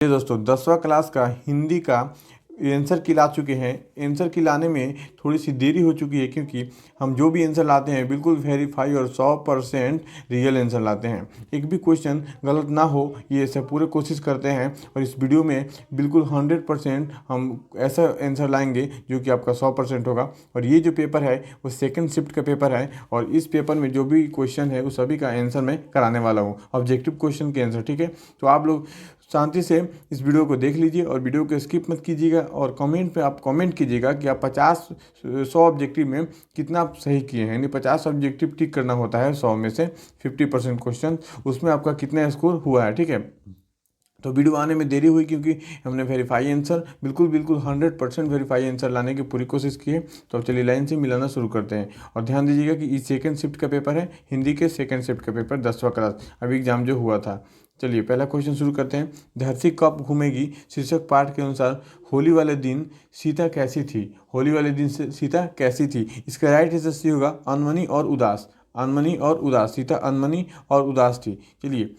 ये दोस्तों 10वां क्लास का हिंदी का आंसर की ला चुके हैं। आंसर की लाने में थोड़ी सी देरी हो चुकी है क्योंकि हम जो भी आंसर लाते हैं बिल्कुल वेरीफाई और 100% रियल आंसर लाते हैं। एक भी क्वेश्चन गलत ना हो ये ऐसे पूरे कोशिश करते हैं और इस वीडियो में बिल्कुल 100% हम ऐसा आंसर लाएंगे जो कि आपका 100% होगा। और ये जो पेपर है वो सेकंड शिफ्ट का पेपर है और इस पेपर में जो भी क्वेश्चन है उस सभी का आंसर मैं कराने वाला हूँ, ऑब्जेक्टिव क्वेश्चन के आंसर। ठीक है, तो आप लोग शांति से इस वीडियो को देख लीजिए और वीडियो को स्किप मत कीजिएगा और कमेंट पे आप कमेंट कीजिएगा कि आप 100 ऑब्जेक्टिव में कितना आप सही किए हैं। यानी 50 ऑब्जेक्टिव टिक करना होता है 100 में से 50% क्वेश्चन, उसमें आपका कितना स्कोर हुआ है। ठीक है, तो वीडियो आने में देरी हुई क्योंकि हमने वेरीफाई आंसर बिल्कुल 100% वेरीफाई आंसर लाने की पूरी कोशिश की है। तो अब चलिए लाइन से मिलाना शुरू करते हैं और ध्यान दीजिएगा कि ये सेकंड शिफ्ट का पेपर है, हिंदी के सेकंड शिफ्ट का पेपर 10वां क्लास अभी एग्जाम जो हुआ था। चलिए पहला क्वेश्चन शुरू करते हैं। धरती कब घूमेगी शीर्षक पाठ के अनुसार होली वाले दिन सीता कैसी थी। होली वाले दिन से सीता कैसी थी, इसका राइट आंसर सी होगा अनमनी और उदास। अनमनी और उदास, सीता अनमनी और उदास थी। चलिए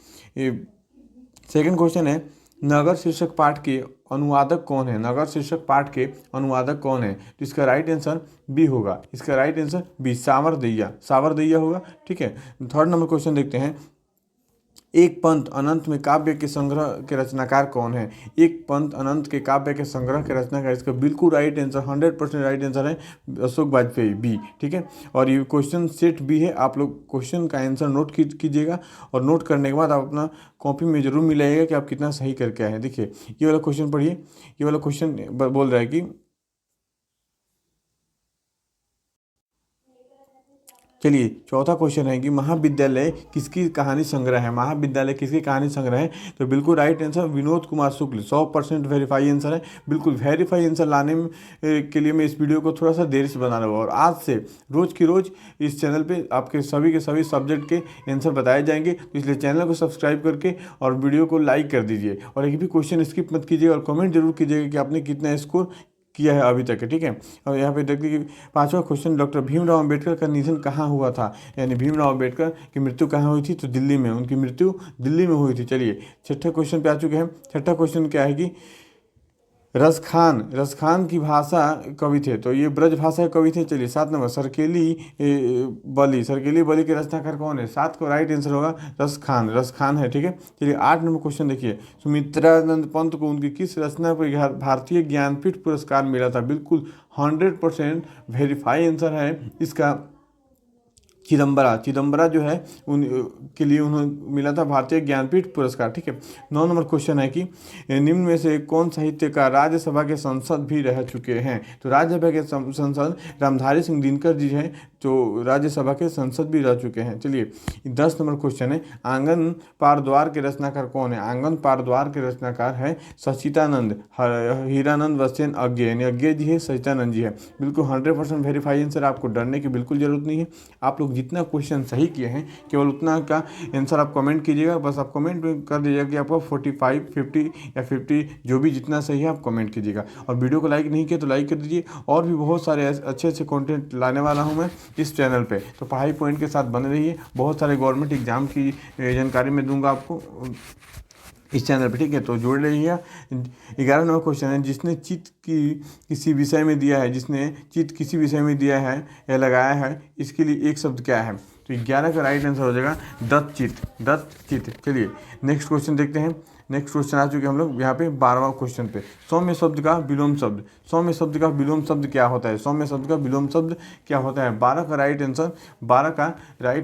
सेकंड क्वेश्चन है, नगर शीर्षक पाठ के अनुवादक कौन है। नगर शीर्षक पाठ के अनुवादक कौन है, तो इसका राइट आंसर बी होगा। इसका राइट आंसर बी, सावरदैया। सावरदैया होगा। ठीक है, थर्ड नंबर क्वेश्चन देखते हैं। एक पंथ अनंत में काव्य के संग्रह के रचनाकार कौन है। एक पंथ अनंत के काव्य के संग्रह के रचनाकार, इसका बिल्कुल राइट आंसर 100% राइट आंसर है अशोक वाजपेयी, बी। ठीक है, और ये क्वेश्चन सेट बी है। आप लोग क्वेश्चन का आंसर नोट कीजिएगा और नोट करने के बाद आप अपना कॉपी में जरूर मिलाइएगा कि आप कितना सही करके आए हैं। देखिए ये वाला क्वेश्चन पढ़िए। ये वाला क्वेश्चन बोल रहा है कि चलिए चौथा क्वेश्चन है कि महाविद्यालय किसकी कहानी संग्रह है। महाविद्यालय किसकी कहानी संग्रह है, तो बिल्कुल right answer Vinod Kumar Shukla. 100% verify answer है। बिल्कुल वेरीफाई आंसर लाने के लिए मैं इस वीडियो को थोड़ा सा देर से बना रहा हूँ और आज से रोज़ की रोज़ इस चैनल पे आपके सभी के सभी सब्जेक्ट के आंसर बताए जाएंगे। तो इसलिए चैनल को सब्सक्राइब करके और वीडियो को लाइक कर दीजिए और एक भी क्वेश्चन स्किप मत कीजिए और कमेंट जरूर कीजिएगा कि आपने कितना स्कोर किया है अभी तक है। ठीक है, और यहाँ पे देखिए कि पांचवा क्वेश्चन, डॉक्टर भीमराव अंबेडकर का निधन कहाँ हुआ था। यानी भीमराव अंबेडकर की मृत्यु कहाँ हुई थी, तो दिल्ली में। उनकी मृत्यु दिल्ली में हुई थी। चलिए छठे क्वेश्चन पे आ चुके हैं। छठा क्वेश्चन क्या है कि रसखान की भाषा कवि थे, तो ये ब्रज भाषा के कवि थे। चलिए 7 नंबर, सरकेली बली के रचनाकार कौन है। 7 को राइट आंसर होगा रसखान है। ठीक है, चलिए 8 नंबर क्वेश्चन देखिए। सुमित्रानंद पंत को उनकी किस रचना पर भारतीय ज्ञानपीठ पुरस्कार मिला था। बिल्कुल 100% वेरीफाई आंसर है इसका चिदम्बरा जो है उन के लिए उन्हें मिला था भारतीय ज्ञानपीठ पुरस्कार। ठीक है, 9 नंबर क्वेश्चन है कि निम्न में से कौन साहित्यकार राज्यसभा के सांसद भी रह चुके हैं। तो राज्यसभा के सांसद रामधारी सिंह दिनकर जी हैं जो राज्यसभा के सांसद भी रह चुके हैं। चलिए 10 नंबर क्वेश्चन है, आंगन पार द्वार के रचनाकार कौन है। आंगन पार द्वार के रचनाकार है सचिदानंद हीरानंद वसेन अज्ञे, यानी अज्ञे जी है, सचिदानंद जी है। बिल्कुल 100% वेरीफाई आंसर, आपको डरने की बिल्कुल जरूरत नहीं है। आप लोग जितना क्वेश्चन सही किए हैं केवल उतना का आंसर आप कमेंट कीजिएगा। बस आप कमेंट में कर दीजिएगा कि आपको 45, 50 या 50 जो भी जितना सही है आप कमेंट कीजिएगा। और वीडियो को लाइक नहीं किया तो लाइक कर दीजिए। और भी बहुत सारे अच्छे अच्छे कंटेंट लाने वाला हूं मैं इस चैनल पे, तो पढ़ाई पॉइंट के साथ बने रहिए। बहुत सारे गवर्नमेंट एग्जाम की जानकारी मैं दूंगा आपको इस चैनल पे। ठीक है, तो जोड़ रहिए। 11 नंबर क्वेश्चन है, जिसने चित्त की किसी विषय में दिया है, जिसने चित्त किसी विषय में दिया है या लगाया है, इसके लिए एक शब्द क्या है। तो 11 का राइट आंसर हो जाएगा दत्तचित्त। चलिए नेक्स्ट क्वेश्चन देखते हैं। नेक्स्ट क्वेश्चन आ चुके हम लोग यहाँ पे 12वां क्वेश्चन पे। सौम्य शब्द का विलोम शब्द। सौम्य शब्द का विलोम शब्द क्या होता है। सौम्य शब्द का विलोम शब्द क्या होता है। 12 का राइट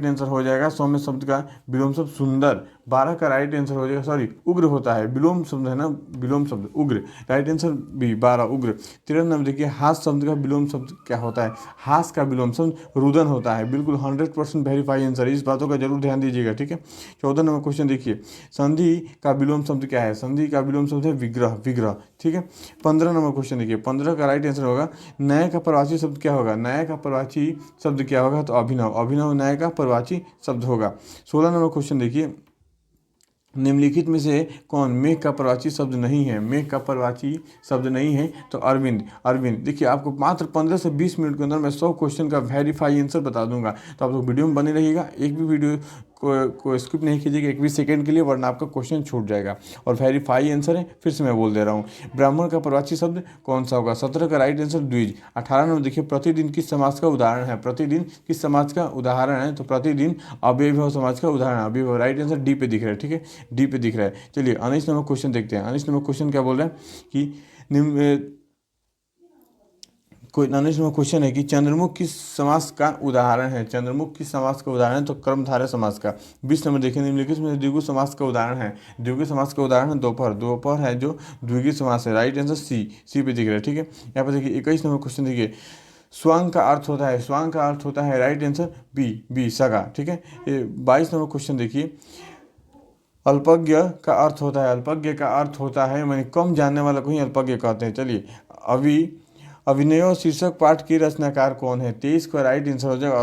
आंसर हो जाएगा सौम्य शब्द का विलोम शब्द सुंदर। 12 का राइट आंसर हो जाएगा, सॉरी उग्र होता है, विलोम शब्द है ना, विलोम शब्द उग्र। राइट आंसर बी 12 उग्र। 13 नंबर देखिए, हास शब्द का विलोम शब्द क्या होता है। हास का विलोम शब्द रुदन होता है। बिल्कुल 100% वेरीफाई आंसर, इस बातों का जरूर ध्यान दीजिएगा। ठीक है, 14 नंबर क्वेश्चन देखिए, संधि का विलोम शब्द क्या है। संधि का विलोम शब्द है विग्रह। ठीक है, 15 नंबर क्वेश्चन देखिए, 15 का राइट आंसर होगा न्याय का प्रवाची शब्द क्या होगा। न्याय का प्रवाची शब्द क्या होगा, तो अभिनव न्याय का प्रवाची शब्द होगा। 16 नंबर क्वेश्चन देखिए, निम्नलिखित में से कौन मेघ का प्रवाची शब्द नहीं है? मेघ का प्रवाची शब्द नहीं है तो अरविंद। अरविंद देखिए, आपको मात्र 15 से 20 मिनट के अंदर मैं 100 क्वेश्चन का वेरीफाई आंसर बता दूंगा, तो आप लोग वीडियो में बने रहिएगा, एक भी वीडियो को स्किप नहीं कीजिएगा एक भी सेकंड के लिए, वरना आपका क्वेश्चन छूट जाएगा। और वेरीफाई आंसर है, फिर से मैं बोल दे रहा हूँ, ब्राह्मण का प्रवाची शब्द कौन सा होगा? 17 का राइट आंसर द्विज। 18 नंबर देखिए, प्रतिदिन किस समाज का उदाहरण है? प्रतिदिन किस समाज का उदाहरण है? तो प्रतिदिन अव्ययभाव समाज का उदाहरण। अव्ययभाव राइट आंसर डी पे दिख रहा है, ठीक है, डी पे दिख रहा है। चलिए 19 नंबर क्वेश्चन देखते हैं। 19 नंबर क्वेश्चन क्या बोल रहा है कि कोई 19 नंबर क्वेश्चन है कि चंद्रमुख किस समास का उदाहरण है? चंद्रमुख किस समास का उदाहरण है? तो कर्मधारय समास का। 20 नंबर देखिए, निम्नलिखित में द्विगु समास का उदाहरण है। द्विगु समास का उदाहरण है दोपहर। दोपहर है जो द्विगु समास है, राइट आंसर सी पे दिख रहा है, ठीक है। यहाँ पर देखिए 21 नंबर क्वेश्चन देखिए, स्वांग का अर्थ होता है, स्वांग का अर्थ होता है, राइट आंसर बी सगा, ठीक है। 22 नंबर क्वेश्चन देखिए, अल्पज्ञ का अर्थ होता है, अल्पज्ञ का अर्थ होता है माने कम जानने वाला को ही अल्पज्ञ कहते हैं। चलिए अभिनय शीर्षक पाठ के रचनाकार कौन है? 23 का राइट आंसर हो जाएगा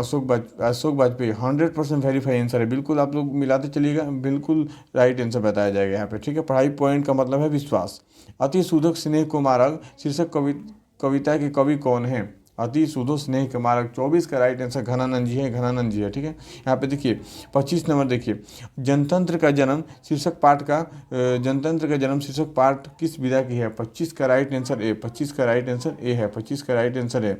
अशोक वाजपेयी। 100% वेरीफाई आंसर है, बिल्कुल आप लोग मिलाते चलिएगा, बिल्कुल राइट आंसर बताया जाएगा यहाँ पे, ठीक है। पढ़ाई पॉइंट का मतलब है विश्वास। अति सुधक स्नेह को मारक शीर्षक कविता के कवि कौन है? अति सुधो स्नेह के मारक। 24 का राइट आंसर घनानंद जी है, घनानंद जी है, ठीक है। यहाँ पे देखिए 25 नंबर देखिए, जनतंत्र का जन्म शीर्षक पाठ का जनतंत्र का जन्म शीर्षक पाठ किस विधा की है? 25 का राइट आंसर ए, 25 का राइट आंसर ए है, 25 का राइट आंसर है।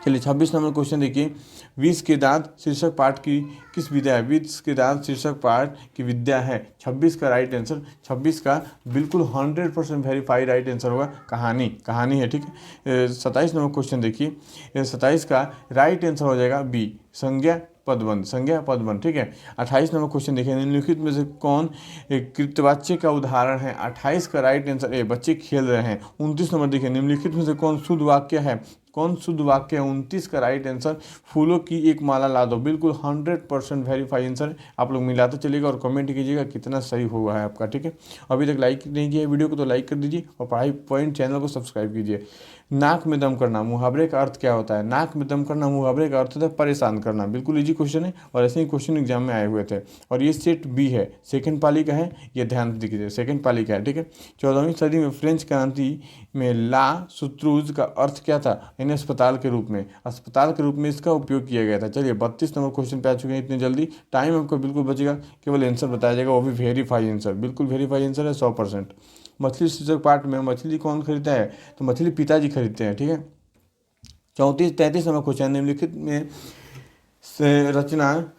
चलिए 26 नंबर क्वेश्चन देखिए, विष के दांत शीर्षक पाठ की किस विद्या है? विष के दांत शीर्षक पाठ की विद्या है। 26 का राइट आंसर, 26 का बिल्कुल 100% वेरीफाई राइट आंसर होगा कहानी, कहानी है, ठीक है। 27 नंबर क्वेश्चन देखिए, 27 का राइट आंसर हो जाएगा बी संज्ञा पदबंध, संज्ञा पदबंध, ठीक है। 28 नंबर क्वेश्चन देखिए, निम्नलिखित में से कौन एक कृतवाच्य का उदाहरण है? 28 का राइट आंसर ए, बच्चे खेल रहे हैं। 29 नंबर देखिए, निम्नलिखित में से कौन शुद्ध वाक्य है? कौन शुद्ध वाक्य है? 29 का राइट आंसर फूलों की एक माला ला दो, बिल्कुल 100% वेरीफाई आंसर। आप लोग मिलाते चलिएगा और कमेंट कीजिएगा कितना सही हुआ है आपका, ठीक है। अभी तक लाइक नहीं किया है वीडियो को तो लाइक कर दीजिए और पढ़ाई पॉइंट चैनल को सब्सक्राइब कीजिए। नाक में दम करना मुहावरे का अर्थ क्या होता है? नाक में दम करना मुहावरे का अर्थ होता है परेशान करना। बिल्कुल इजी क्वेश्चन है और ऐसे ही क्वेश्चन एग्जाम में आए हुए थे। और ये सेट बी है, सेकंड पाली का है, ये ध्यान से दीजिए, सेकंड पाली का है, ठीक है। 14वीं सदी में फ्रेंच क्रांति में ला सुत्रूज का अर्थ क्या था? यानी अस्पताल के रूप में, अस्पताल के रूप में इसका उपयोग किया गया था। चलिए 32 नंबर क्वेश्चन पे आ चुके हैं, इतनी जल्दी टाइम आपको बिल्कुल बचेगा, केवल आंसर बताया जाएगा, वो भी वेरीफाई आंसर, बिल्कुल वेरीफाई आंसर है 100%। मछली शीर्षक पाठ में मछली कौन खरीदता है? तो मछली पिताजी खरीदते हैं, ठीक है। 34-33 नंबर क्वेश्चन, निम्नलिखित में से रचना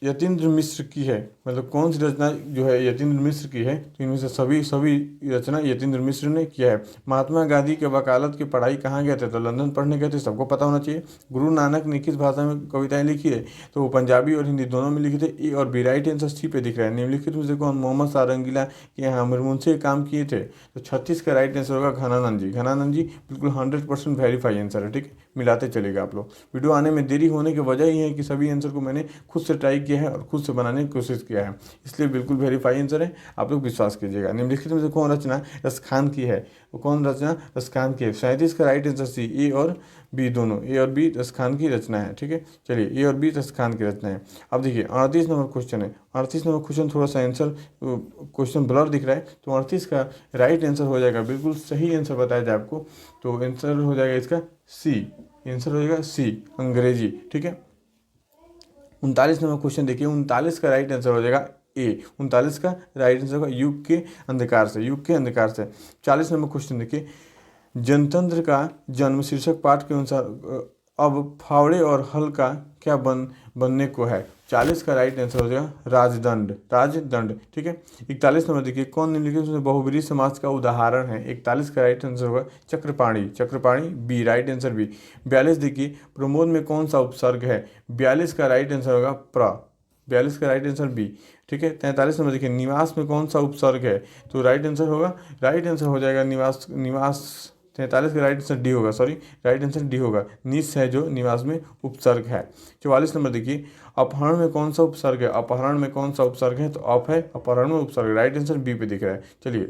यतीन्द्र मिश्र की है, मतलब कौन सी रचना जो है यतीन्द्र मिश्र की है? तो इनमें से सभी रचना यतीन्द्र मिश्र ने किया है। महात्मा गांधी के वकालत की पढ़ाई कहाँ गए थे? तो लंदन पढ़ने गए थे, सबको पता होना चाहिए। गुरु नानक ने किस भाषा में कविताएं लिखी है? तो वो पंजाबी और हिंदी दोनों में लिखे थे। ए और बी राइट आंसर सी पे दिख रहा है। निम्नलिखित में से कौन मोहम्मद शाह रंगीला के यहाँ अमरमुंशी काम किए थे? तो 36 का राइट आंसर होगा घनानंद जी। घनानंद जी बिल्कुल 100% वेरीफाई आंसर है, ठीक है, मिलाते चलेगा आप लोग। वीडियो आने में देरी होने की वजह ही है कि सभी आंसर को मैंने खुद से ट्राई किया है और खुद से बनाने की कोशिश किया है, इसलिए बिल्कुल वेरीफाई आंसर है, आप लोग विश्वास कीजिएगा। निम्नलिखित में से कौन रचना रसखान की है? वो कौन रचना रसखान की है? 37 का राइट आंसर सी, ए और बी दोनों, ए और बी रसखान की रचना है, ठीक है। चलिए ए और बी रसखान की रचना है। अब देखिए 38 नंबर क्वेश्चन है। 38 नंबर क्वेश्चन थोड़ा सा आंसर क्वेश्चन ब्लर दिख रहा है, तो 38 का राइट आंसर हो जाएगा, बिल्कुल सही आंसर बताया जाए आपको, तो आंसर हो जाएगा इसका सी, आंसर हो जाएगा सी अंग्रेजी, ठीक है। 39 नंबर क्वेश्चन देखिए, 39 का राइट आंसर हो जाएगा ए, 39 का राइट आंसर होगा युग के अंधकार से, युग के अंधकार से। 40 नंबर क्वेश्चन देखिए, जनतंत्र का जन्म शीर्षक पाठ के अनुसार अब फावड़े और हल का क्या बनने को है? 40 का राइट आंसर हो जाएगा राजदंड, राजदंड, ठीक है। 41 नंबर देखिए, कौन निम्नलिखित में बहुब्रीहि समाज का उदाहरण है? 41 का राइट आंसर होगा Chakrapani, Chakrapani B, right answer B. 42 देखिए, प्रमोद में कौन सा उपसर्ग है? 42 का राइट आंसर होगा प्र, 42 का राइट आंसर बी, ठीक है। 43 नंबर देखिए, निवास में कौन सा उपसर्ग है? तो राइट आंसर होगा, राइट आंसर हो जाएगा निवास, निवास। 43 का राइट आंसर डी होगा, सॉरी राइट आंसर डी होगा, निस है जो निवास में उपसर्ग है। 44 नंबर देखिए, अपहरण में कौन सा उपसर्ग है? अपहरण में कौन सा उपसर्ग है? तो अप है, अपहरण में उपसर्ग, राइट आंसर बी पे दिख रहा है। चलिए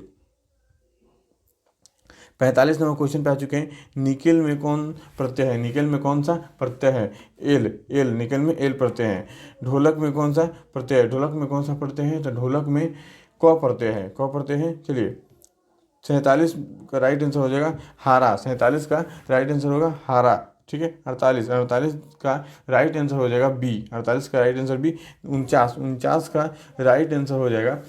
45 नंबर क्वेश्चन पे आ चुके हैं। निकेल में कौन प्रत्यय है? निकेल में कौन सा प्रत्यय है? एल। एल, निकेल में एल प्रत्यय है। ढोलक में कौन सा प्रत्यय है? ढोलक में कौन सा प्रत्यय है? तो ढोलक में क प्रत्यय है। क प्रत्यय है। चलिए 47 का राइट आंसर हो जाएगा हारा। 47 का राइट आंसर होगा हारा। ठीक है। 48 का राइट आंसर हो जाएगा बी। 48 का राइट आंसर बी। 49 का राइट आंसर हो जाएगा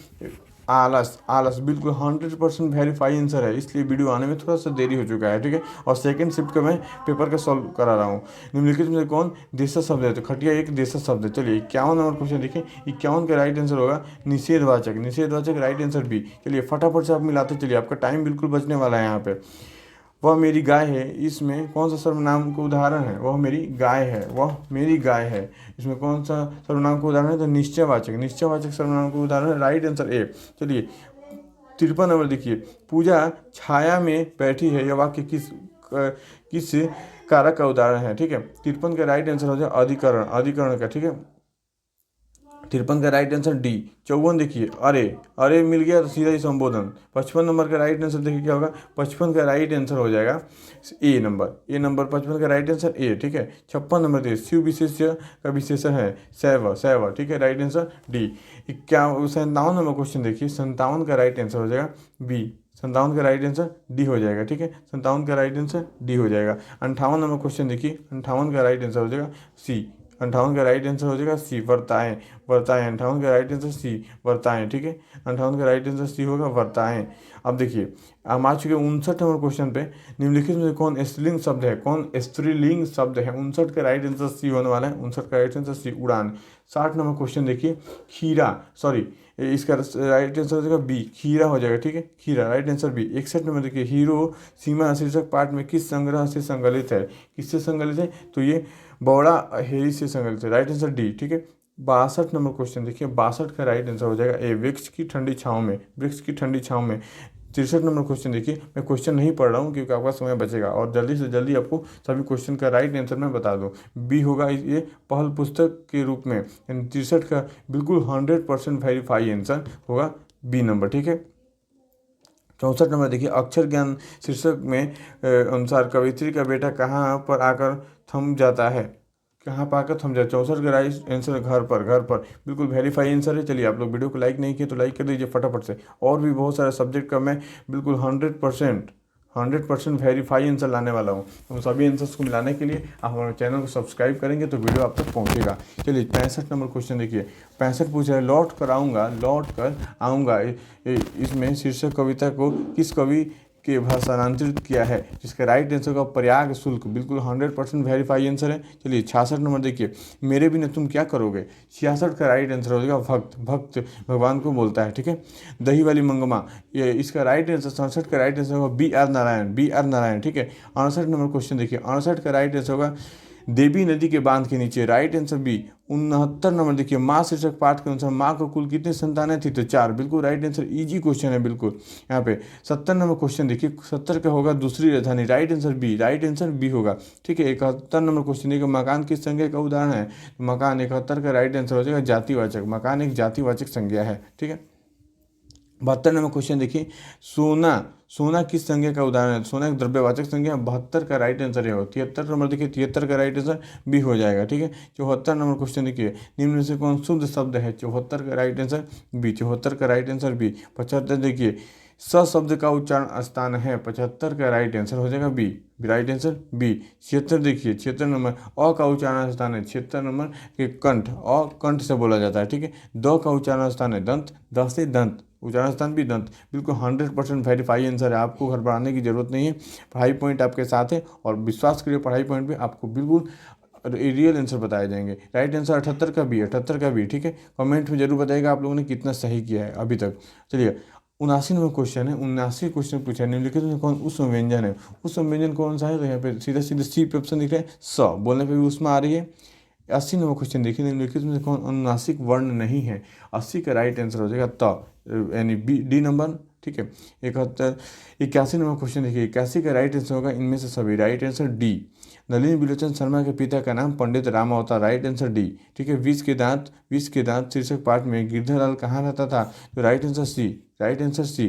आलस। आलस बिल्कुल 100% वेरीफाई आंसर है, इसलिए वीडियो आने में थोड़ा सा देरी हो चुका है। ठीक है। और सेकंड शिफ्ट का मैं पेपर का सॉल्व करा रहा हूँ। निम्नलिखित में से कौन देशज शब्द है? तो खटिया एक देशज शब्द है। चलिए 51 नंबर क्वेश्चन देखिए। 51 का राइट आंसर होगा निषेधवाचक। निषेधवाचक राइट आंसर बी। चलिए फटाफट से आप मिलाते चलिए, आपका टाइम बिल्कुल बचने वाला है यहाँ पे। वह मेरी गाय है, इसमें कौन सा सर्वनाम का उदाहरण है? वह मेरी गाय है। वह मेरी गाय है, इसमें कौन सा सर्वनाम का उदाहरण है? तो निश्चयवाचक। निश्चयवाचक सर्वनाम का उदाहरण है। राइट आंसर ए। चलिए 53 नंबर देखिए। पूजा छाया में बैठी है, यह वाक्य किस कारक का उदाहरण है? ठीक है। 53 का राइट आंसर हो जाए अधिकरण। अधिकरण का। ठीक है। 53 का राइट आंसर डी। 54 देखिए अरे। अरे मिल गया तो सीधा ही संबोधन। 55 नंबर का राइट आंसर देखिए क्या होगा? 55 का राइट आंसर हो जाएगा ए नंबर। ए नंबर 55 का राइट आंसर ए। ठीक है। 56 नंबर देखिए शिव विशेष्य का विशेषण है शैव। शैव। ठीक है। Right answer D. 57 number question देखिए। 57 का राइट आंसर हो जाएगा बी। 57 का राइट आंसर डी हो जाएगा। ठीक है। 57 का राइट आंसर डी हो जाएगा। 58 नंबर क्वेश्चन देखिए। 58 का राइट आंसर हो जाएगा सी। 58 का राइट आंसर हो जाएगा सी वर्ताएं। वर्ताएं 58 का राइट आंसर सी वर्ताएं। ठीक है। 58 का राइट आंसर सी होगा वर्ताएं। अब देखिए हम आ चुके 59 नंबर क्वेश्चन पे। निम्नलिखित में कौन स्त्रीलिंग शब्द है? कौन स्त्रीलिंग शब्द है? 59 का राइट आंसर सी होने वाला है। 59 का राइट आंसर सी उड़ान। 60 नंबर क्वेश्चन देखिए। खीरा, सॉरी इसका राइट आंसर हो जाएगा बी खीरा हो जाएगा। ठीक है। खीरा राइट आंसर बी। 61 नंबर देखिए। हीरो सीमा शीर्षक पाठ में किस संग्रह से संकलित है? किससे संकलित है? तो ये बौड़ा हेरी से संकलित है। Right answer D. ठीक है। 62 नंबर क्वेश्चन देखिए। 62 का राइट आंसर हो जाएगा ए वृक्ष की ठंडी छाँव में। वृक्ष की ठंडी छाँव में। 63 नंबर क्वेश्चन देखिए। मैं क्वेश्चन नहीं पढ़ रहा हूँ क्योंकि आपका समय बचेगा और जल्दी से जल्दी आपको सभी क्वेश्चन का राइट आंसर मैं बता दूँ। बी होगा ये पहल पुस्तक के रूप में। 63 का बिल्कुल 100% वेरीफाई आंसर होगा बी नंबर। ठीक है। 64 नंबर देखिए। अक्षर ज्ञान शीर्षक में अनुसार कवित्री का बेटा कहाँ पर आकर थम जाता है? कहाँ पर आकर थम जाए? 64 का राइट आंसर घर पर। घर पर बिल्कुल वेरीफाई आंसर है। चलिए आप लोग वीडियो को लाइक नहीं किए तो लाइक कर दीजिए फटाफट से। और भी बहुत सारे सब्जेक्ट का मैं बिल्कुल 100% वेरीफाई आंसर लाने वाला हूँ। उन सभी आंसर्स को मिलाने के लिए आप हमारे चैनल को सब्सक्राइब करेंगे तो वीडियो आप तक पहुँचेगा। चलिए 65 नंबर क्वेश्चन देखिए। 65 पूछ रहा है लौट कर आऊँगा, लौट कर आऊँगा। इसमें शीर्षक कविता को किस कवि के भाषांतरित किया है? जिसका राइट आंसर का प्रयाग शुल्क। बिल्कुल 100% वेरीफाई आंसर है। चलिए 66 नंबर देखिए। मेरे बिना तुम क्या करोगे? 66 का राइट आंसर हो जाएगा भक्त। भक्त भगवान को बोलता है। ठीक है। दही वाली मंगमा, ये इसका राइट आंसर 67 का राइट आंसर होगा B R Narayan. B R Narayan. ठीक है। 68 नंबर क्वेश्चन देखिए। 68 का राइट आंसर होगा देवी नदी के बांध के नीचे। Right answer B. 69 नंबर देखिए। माँ शीर्षक पाठ के अनुसार माँ को कुल कितनी संतानें थी? तो 4। बिल्कुल राइट आंसर। इजी क्वेश्चन है बिल्कुल यहाँ पे। 70 नंबर क्वेश्चन देखिए। 70 का होगा दूसरी राजधानी। Right answer B. Right answer B होगा। ठीक है। 71 नंबर क्वेश्चन देखिए। मकान किस संज्ञा का उदाहरण है? मकान 71 का राइट आंसर हो जाएगा जातिवाचक। मकान एक जातिवाचक संज्ञा है। ठीक है। 72 नंबर क्वेश्चन देखिए। सोना, सोना किस संज्ञा का उदाहरण है? सोना एक द्रव्यवाचक संज्ञा। 72 का राइट आंसर है। 73 नंबर देखिए। 73 का राइट आंसर बी हो जाएगा। ठीक है। 74 नंबर क्वेश्चन देखिए। निम्न में से कौन शुद्ध शब्द है? 74 का राइट आंसर बी। 74 का राइट आंसर बी। 75 देखिए। स शब्द का उच्चारण स्थान है। 75 का राइट आंसर हो जाएगा बी। Right answer B. 76 देखिए। 76 नंबर अ का उच्चारण स्थान है। 76 नंबर के कंठ, अ कंठ से बोला जाता है। ठीक है। द का उच्चारण स्थान है दंत। द से दंत, उच्चारण स्थान भी दंत। बिल्कुल 100% वेरीफाई आंसर है। आपको घबराने की जरूरत नहीं है। पढ़ाई पॉइंट आपके साथ है और विश्वास करिए पढ़ाई पॉइंट पे आपको बिल्कुल रियल आंसर बताए जाएंगे। राइट आंसर 78 का बी। 78 का बी। ठीक है। कमेंट में जरूर बताइएगा आप लोगों ने कितना सही किया है अभी तक। चलिए 79 नंबर क्वेश्चन है। 79 क्वेश्चन पूछा है। निम्नलिखित में कौन उष्म व्यंजन है? उष्म व्यंजन कौन सा है? तो यहाँ पे सीधा सीधा सी पे ऑप्शन दिख रहा है। स बोलने पे भी उष्मा आ रही है। 80 नंबर क्वेश्चन देखिए। निम्नलिखित में से कौन अनुनासिक वर्ण नहीं है? 80 का राइट आंसर हो जाएगा त, यानी बी डी नंबर। ठीक है। 81 नंबर क्वेश्चन देखिए। 81 का राइट आंसर होगा इनमें से सभी। Right answer D. Nalini Vilochan Sharma के पिता का नाम Pandit Ram Avtar. Right answer D. ठीक है। विष के दांत शीर्षक पाठ में गिरधरलाल कहाँ रहता था? तो right answer C. Right answer C.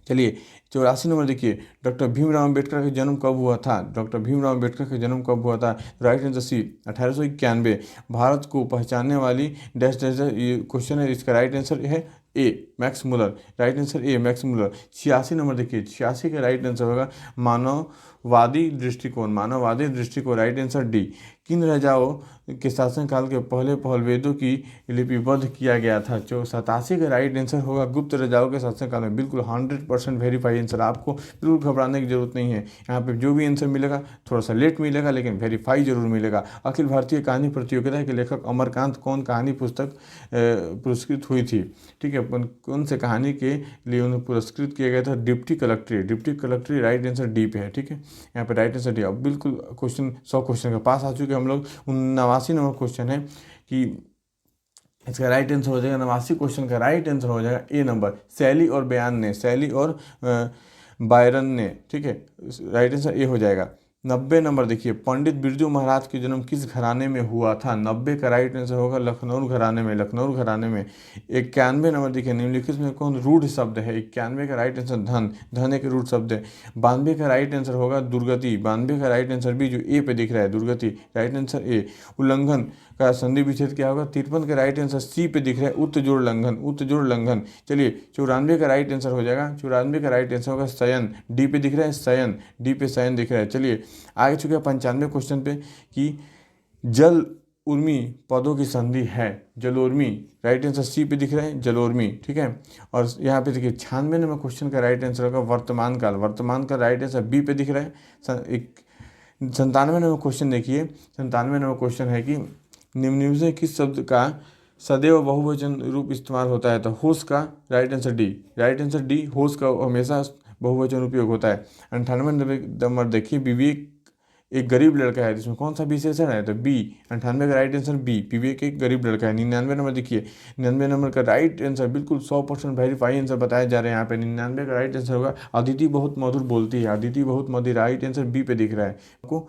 चलिए 84 नंबर देखिए, डॉक्टर भीमराव अम्बेडकर का जन्म कब हुआ था? डॉक्टर भीमराव अम्बेडकर का जन्म कब हुआ था? राइट आंसर सी 1891। भारत को पहचानने वाली डैश डैश डैश, ये क्वेश्चन है, इसका राइट आंसर है A Max Muller. Right answer A Max Muller. 86 number देखिए, 86 का राइट आंसर होगा मानववादी दृष्टिकोण। मानववादी दृष्टिकोण, राइट आंसर डी। किन राजाओं के शासनकाल के पहले वेदों की लिपिबद्ध किया गया था? 87 का राइट आंसर होगा गुप्त राजाओं के शासनकाल में। बिल्कुल 100% वेरीफाई आंसर, आपको बिल्कुल घबराने की जरूरत नहीं है। यहाँ पे जो भी आंसर मिलेगा थोड़ा सा लेट मिलेगा, लेकिन वेरीफाई जरूर मिलेगा। अखिल भारतीय कहानी प्रतियोगिता के लेखक अमरकांत कौन कहानी पुस्तक पुरस्कृत हुई थी? ठीक है, कौन से कहानी के लिए उन्हें पुरस्कृत किया गया था? Deputy कलेक्ट्री। Deputy कलेक्ट्री, right answer D पे है। ठीक है, यहाँ पे राइट आंसर डी। अब बिल्कुल क्वेश्चन 100 क्वेश्चन के पास आ चुके हम लोग। 89 नंबर क्वेश्चन है कि इसका राइट आंसर हो जाएगा, 89 क्वेश्चन का राइट आंसर हो जाएगा ए नंबर, शैली और बयान ने, शैली और बायरन ने। ठीक है, राइट आंसर ए हो जाएगा। 90 नंबर देखिए, पंडित बिरजू महाराज का जन्म किस घराने में हुआ था? 90 का राइट आंसर होगा लखनऊ घराने में, लखनऊ घराने में। 91 नंबर देखिए, निम्नलिखित में कौन रूढ़ शब्द है? 91 का राइट आंसर धन, धन एक रूढ़ शब्द है। 92 का राइट आंसर होगा दुर्गति। 92 का राइट आंसर भी जो ए पे दिख रहा है, दुर्गति, राइट आंसर ए। उल्लंघन का संधि विच्छेद क्या होगा? 53 का राइट आंसर सी पे दिख रहा है, उत्तजोड़ लंघन, उत्तजोड़ लंघन। चलिए 94 का राइट आंसर हो जाएगा, 94 का राइट आंसर होगा शयन, डी पे दिख रहा है शयन, डी पे शयन दिख रहा है। चलिए आगे चुके हैं 95 क्वेश्चन पे कि जल उर्मी पदों की संधि है, जलोर्मी, राइट आंसर सी पे दिख रहा है जलोर्मी। ठीक है, और यहाँ पे देखिए 96 नंबर क्वेश्चन का राइट आंसर होगा वर्तमान काल, वर्तमान का राइट आंसर बी पे दिख रहा है। 97 नंबर क्वेश्चन देखिए, 97 नंबर क्वेश्चन है कि निम्न में किस शब्द का सदैव बहुवचन रूप इस्तेमाल होता है? तो होश का, right answer D, right answer D, होश का हमेशा बहुवचन उपयोग होता है। 98 नंबर देखिए, विवेक एक गरीब लड़का है, जिसमें कौन सा विशेषण है? तो बी, 98 का राइट आंसर बी, विवेक एक गरीब लड़का है। 99 नंबर देखिए, 99 नंबर का राइट आंसर बिल्कुल 100% वेरीफाई आंसर बताए जा रहे हैं यहाँ पे। 99 का राइट आंसर होगा अदिति बहुत मधुर बोलती है, अदिति बहुत मधुर, राइट आंसर बी पे दिख रहा है आपको।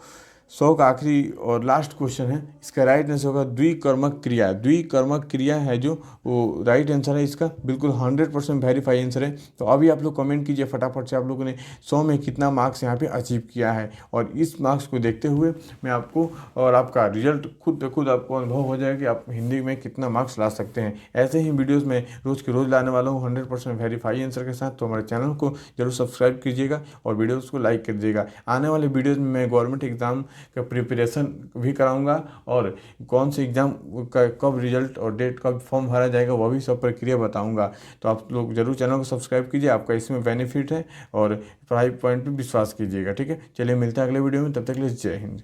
100 का आखिरी और लास्ट क्वेश्चन है, इसका राइट आंसर होगा द्विकर्मक क्रिया। द्विकर्मक क्रिया है जो वो राइट आंसर है इसका, बिल्कुल 100% वेरीफाई आंसर है। तो अभी आप लोग कमेंट कीजिए फटाफट से, आप लोगों ने 100 में कितना मार्क्स यहाँ पे अचीव किया है। और इस मार्क्स को देखते हुए मैं आपको और आपका रिजल्ट खुद पे खुद आपको अनुभव हो जाएगा कि आप हिंदी में कितना मार्क्स ला सकते हैं। ऐसे ही वीडियोज़ में रोज़ के रोज़ लाने वाला हूँ 100% वेरीफाई आंसर के साथ। तो हमारे चैनल को जरूर सब्सक्राइब कीजिएगा और वीडियोज़ को लाइक कर दीजिएगा। आने वाले वीडियोज़ में मैं गवर्नमेंट एग्जाम का प्रिपरेशन भी कराऊंगा और कौन से एग्ज़ाम का कब रिजल्ट और डेट कब फॉर्म भरा जाएगा वह भी सब प्रक्रिया बताऊंगा। तो आप लोग जरूर चैनल को सब्सक्राइब कीजिए, आपका इसमें बेनिफिट है और पढ़ाई पॉइंट पे विश्वास कीजिएगा। ठीक है, चलिए मिलते हैं अगले वीडियो में, तब तक के लिए जय हिंद।